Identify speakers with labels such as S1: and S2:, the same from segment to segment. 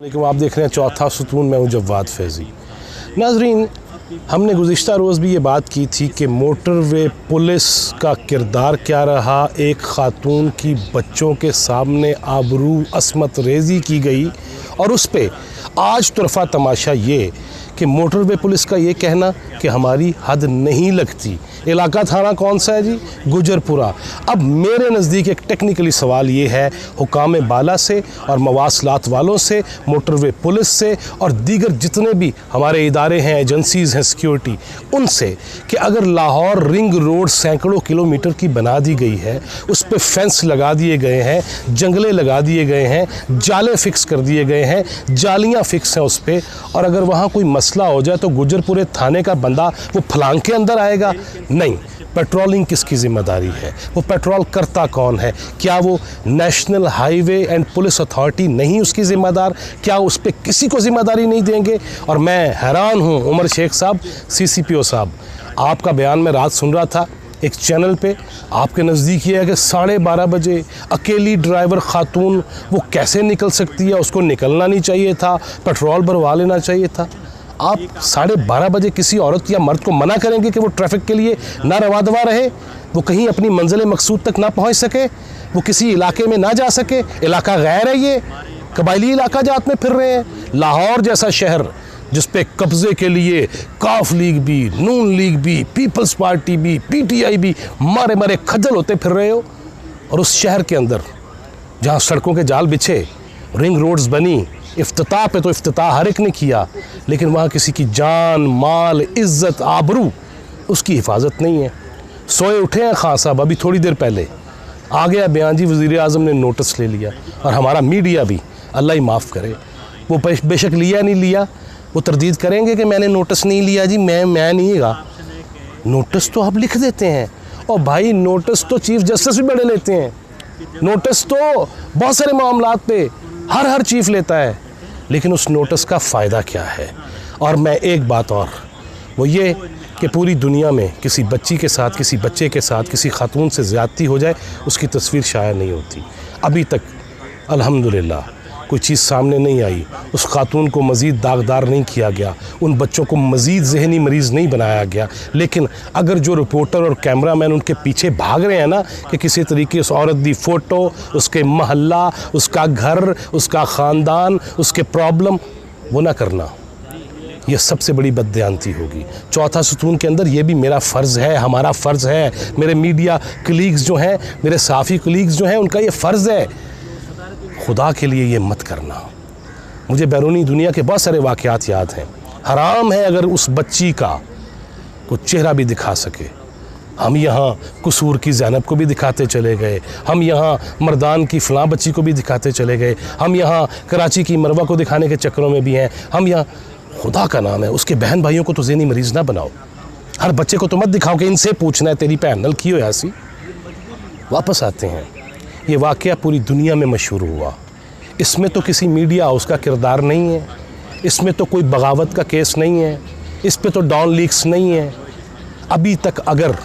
S1: लेकिन आप देख रहे हैं चौथा सुतून में हूँ जवाद फैज़ी। नाज़रीन, हमने गुज़िश्ता रोज़ भी ये बात की थी कि मोटरवे पुलिस का किरदार क्या रहा। एक ख़ातून की बच्चों के सामने आबरू असमत रेज़ी की गई और उस पर आज तुरफ़ा तमाशा ये कि मोटरवे पुलिस का ये कहना कि हमारी हद नहीं लगती। इलाका थाना कौन सा है जी? गुजरपुरा। अब मेरे नज़दीक एक टेक्निकली सवाल ये है हुकाम बाला से और मवासलात वालों से, मोटरवे पुलिस से और दीगर जितने भी हमारे इदारे हैं, एजेंसीज़ हैं सिक्योरिटी, उनसे कि अगर लाहौर रिंग रोड सैकड़ों किलोमीटर की बना दी गई है, उस पर फेंस लगा दिए गए हैं, जंगले लगा दिए गए हैं, जाले फिक्स कर दिए गए हैं, जालियाँ फिक्स हैं उस पर, और अगर वहाँ कोई मसला हो जाए तो गुजरपुरे थाने का बंदा वो फलांग के अंदर आएगा? नहीं। पेट्रोलिंग किसकी ज़िम्मेदारी है? वो पेट्रोल करता कौन है? क्या वो national highway and police authority नहीं उसकी ज़िम्मेदार? क्या उस पर किसी को ज़िम्मेदारी नहीं देंगे? और मैं हैरान हूँ उमर शेख साहब, CCPO साहब, आपका बयान मैं रात सुन रहा था एक चैनल पे, आपके नज़दीक ये है कि 12:30 बजे अकेली ड्राइवर ख़ातून वो कैसे निकल सकती है? उसको निकलना नहीं चाहिए था, पेट्रोल भरवा लेना चाहिए था। आप 12:30 बजे किसी औरत या मर्द को मना करेंगे कि वो ट्रैफिक के लिए ना रवा दवा रहे, वो कहीं अपनी मंजिल मकसूद तक ना पहुंच सके, वो किसी इलाके में ना जा सके? इलाका गैर है, ये कबायली इलाका जात में फिर रहे हैं। लाहौर जैसा शहर जिस पे कब्ज़े के लिए काफ लीग भी, नून लीग भी, पीपल्स पार्टी भी, PTI भी मारे मारे खज्जल होते फिर रहे हो, और उस शहर के अंदर जहाँ सड़कों के जाल बिछे, रिंग रोड्स बनी, इफ्तिताह पे तो इफ्तिताह हर एक ने किया, लेकिन वहाँ किसी की जान, माल, इज़्ज़त, आबरू, उसकी हिफाजत नहीं है। सोए उठे हैं खान साहब, अभी थोड़ी देर पहले आ गया बयान जी, वज़ीर आज़म ने नोटिस ले लिया, और हमारा मीडिया भी, अल्लाह ही माफ़ करे, वो बेशक लिया नहीं लिया, वो तरदीद करेंगे कि मैंने नोटिस नहीं लिया जी, मैं नहीं गा। नोटिस तो आप लिख देते हैं, और भाई नोटिस तो चीफ जस्टिस भी बड़े लेते हैं, नोटिस तो बहुत सारे मामलात पे हर चीफ लेता है, लेकिन उस नोटिस का फ़ायदा क्या है? और मैं एक बात और, वो ये कि पूरी दुनिया में किसी बच्ची के साथ, किसी बच्चे के साथ, किसी खातून से ज़्यादती हो जाए, उसकी तस्वीर शाया नहीं होती। अभी तक अल्हम्दुलिल्लाह कोई चीज़ सामने नहीं आई, उस खातून को मज़ीद दागदार नहीं किया गया, उन बच्चों को मज़ीद जहनी मरीज़ नहीं बनाया गया। लेकिन अगर जो रिपोर्टर और कैमरामैन उनके पीछे भाग रहे हैं ना कि किसी तरीके उस औरत दी फ़ोटो, उसके महल्ला, उसका घर, उसका ख़ानदान, उसके प्रॉब्लम, वो ना करना, ये सबसे बड़ी बददियानती होगी। चौथा सुतून के अंदर ये भी मेरा फ़र्ज़ है, हमारा फ़र्ज़ है, मेरे मीडिया कलीग्स जो हैं, मेरे साफ़ी कलीग्स जो हैं, उनका ये फ़र्ज़ है, खुदा के लिए ये मत करना। मुझे बैरूनी दुनिया के बहुत सारे वाक़यात याद हैं। हराम है अगर उस बच्ची का कोई चेहरा भी दिखा सके। हम यहाँ कसूर की ज़ैनब को भी दिखाते चले गए, हम यहाँ मर्दान की फ़लाँ बच्ची को भी दिखाते चले गए, हम यहाँ कराची की मरवा को दिखाने के चक्करों में भी हैं, हम यहाँ, खुदा का नाम है, उसके बहन भाइयों को तो ज़हनी मरीज़ ना बनाओ। हर बच्चे को तो मत दिखाओ कि इनसे पूछना है तेरी भैन नल की हो यासी। वापस आते हैं, ये वाक़या पूरी दुनिया में मशहूर हुआ। इसमें तो किसी मीडिया हाउस का किरदार नहीं है, इसमें तो कोई बगावत का केस नहीं है, इस पे तो डॉन लीक्स नहीं है। अभी तक अगर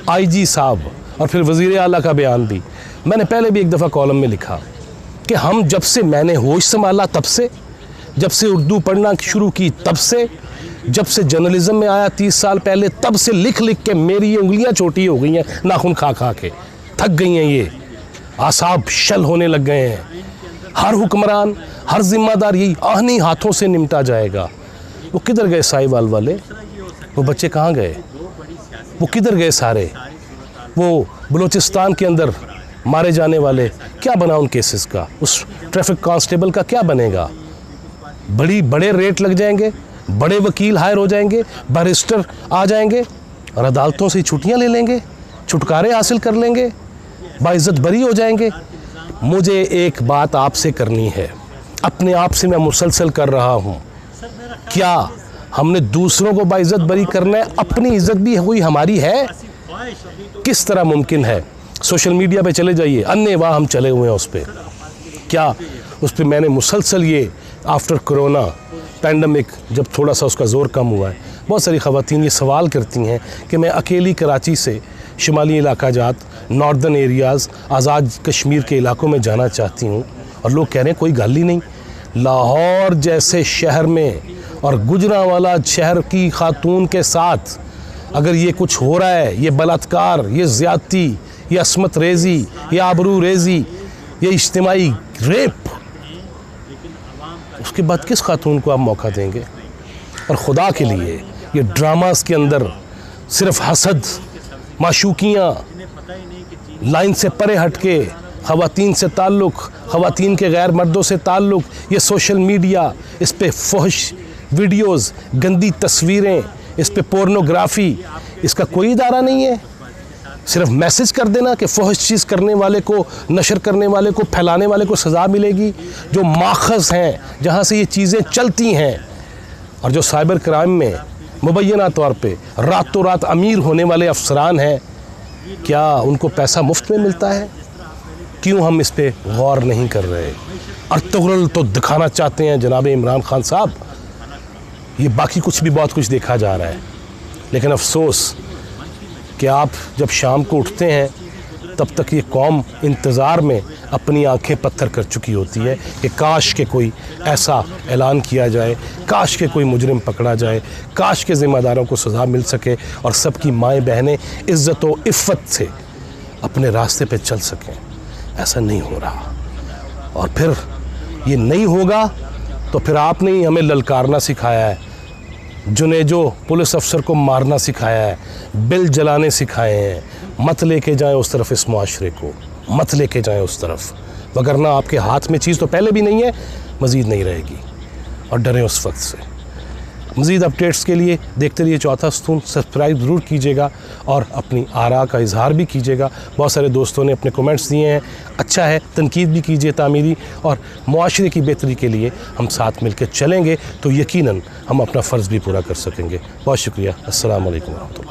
S1: IG साहब और फिर वज़ीर आला का बयान भी, मैंने पहले भी एक दफ़ा कॉलम में लिखा कि हम जब से मैंने होश संभाला तब से, जब से उर्दू पढ़ना शुरू की तब से, जब से जर्नलिज़म में आया 30 साल पहले, तब से लिख लिख के मेरी उंगलियां छोटी हो गई हैं, नाखून खा खा के थक गई हैं, ये आसाब शल होने लग गए हैं। हर हुक्मरान, हर जिम्मेदार यही आहनी हाथों से निमटा जाएगा। वो किधर गए साहिवाल वाले? वो बच्चे कहाँ गए? वो किधर गए सारे? वो बलूचिस्तान के अंदर मारे जाने वाले, क्या बना उन केसेस का? उस ट्रैफिक कांस्टेबल का क्या बनेगा? बड़े रेट लग जाएंगे, बड़े वकील हायर हो जाएंगे, बैरिस्टर आ जाएंगे और अदालतों से छुट्टियाँ ले लेंगे, छुटकारे हासिल कर लेंगे, बाइज़्ज़त बरी हो जाएंगे। मुझे एक बात आपसे करनी है, अपने आप से मैं मुसलसल कर रहा हूँ, क्या हमने दूसरों को बाइज़्ज़त बरी करना है? अपनी इज़्ज़त भी कोई हमारी है? किस तरह मुमकिन है? सोशल मीडिया पे चले जाइए, अन्य वाह हम चले हुए हैं उस पर। क्या उस पर मैंने मुसलसल ये आफ्टर कोरोना पैंडमिक जब थोड़ा सा उसका ज़ोर कम हुआ है, बहुत सारी ख़वातीन ये सवाल करती हैं कि मैं अकेली कराची से शुमाली इलाका जात, नॉर्दर्न एरियाज़, आज़ाद कश्मीर के इलाकों में जाना चाहती हूँ, और लोग कह रहे हैं कोई गल ही नहीं, लाहौर जैसे शहर में और गुजरांवाला शहर की खातून के साथ अगर ये कुछ हो रहा है, ये बलात्कार, ये ज़्यादती, ये असमत रेज़ी, ये आबरू रेज़ी, ये इज्तिमाई रेप, उसके बाद किस खातून को आप मौका देंगे? और ख़ुदा के लिए ये ड्रामास के अंदर सिर्फ हसद, माशूकियाँ, लाइन से परे हटके ख़वातीन से ताल्लुक़, ख़वातीन के गैर मर्दों से ताल्लुक़, ये सोशल मीडिया, इस पे फहश वीडियोज़, गंदी तस्वीरें, इस पे पोर्नोग्राफ़ी, इसका कोई इदारा नहीं है। सिर्फ मैसेज कर देना कि फहश चीज़ करने वाले को, नशर करने वाले को, फैलाने वाले को सज़ा मिलेगी। जो माखज़ हैं जहाँ से ये चीज़ें चलती हैं और जो साइबर क्राइम में मुबैना तौर पे रातों रात अमीर होने वाले अफसरान हैं, क्या उनको पैसा मुफ्त में मिलता है? क्यों हम इस पे गौर नहीं कर रहे? अर्तुगरुल तो दिखाना चाहते हैं जनाब इमरान खान साहब, ये बाकी कुछ भी बहुत कुछ देखा जा रहा है, लेकिन अफसोस कि आप जब शाम को उठते हैं तब तक ये कौम इंतज़ार में अपनी आंखें पत्थर कर चुकी होती है कि काश के कोई ऐसा ऐलान किया जाए, काश के कोई मुजरिम पकड़ा जाए, काश के ज़िम्मेदारों को सज़ा मिल सके और सबकी माएँ बहनें इज़्ज़त व इफ़्फ़त से अपने रास्ते पे चल सकें। ऐसा नहीं हो रहा, और फिर ये नहीं होगा तो फिर आपने ही हमें ललकारना सिखाया है, जुनेजो पुलिस अफसर को मारना सिखाया है, बिल जलाने सिखाए हैं। मत लेके जाएं उस तरफ इस मुआशरे को, मत लेके जाएं उस तरफ, वगरना आपके हाथ में चीज़ तो पहले भी नहीं है, मज़ीद नहीं रहेगी, और डरें उस वक्त से। मज़ीद अपडेट्स के लिए देखते रहिए चौथा स्तून, सब्सक्राइब ज़रूर कीजिएगा और अपनी आरा का इजहार भी कीजिएगा। बहुत सारे दोस्तों ने अपने कमेंट्स दिए हैं, अच्छा है, तनकीद भी कीजिए तामीरी, और मुआशरे की बेहतरी के लिए हम साथ मिलकर चलेंगे तो यकीनन हम अपना फ़र्ज़ भी पूरा कर सकेंगे। बहुत शुक्रिया। अस्सलाम वालेकुम।